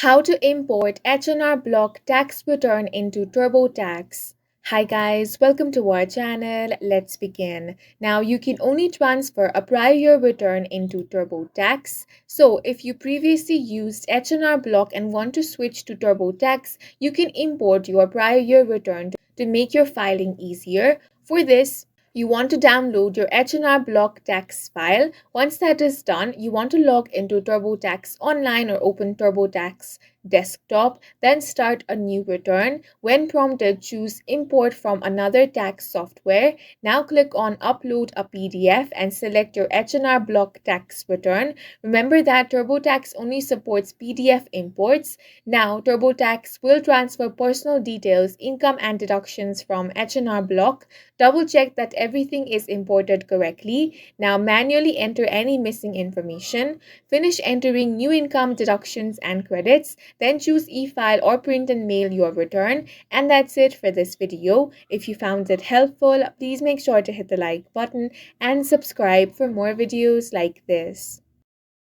How to import H&R Block tax return into Turbotax. Hi guys, welcome to our channel. Let's begin. Now you can only transfer a prior year return into Turbotax. So if you previously used H&R Block and want to switch to Turbotax, you can import your prior year return to make your filing easier. For this, you want to download your H&R Block tax file. Once that is done, you want to log into TurboTax online or open TurboTax desktop, then start a new return. When prompted, choose import from another tax software. Now click on upload a PDF and select your H&R Block tax return. Remember that TurboTax only supports PDF imports. Now TurboTax will transfer personal details, income and deductions from H&R Block. Double check that everything is imported correctly. Now manually enter any missing information. Finish entering new income, deductions and credits. Then choose e-file or print and mail your return. And that's it for this video. If you found it helpful, please make sure to hit the like button and subscribe for more videos like this.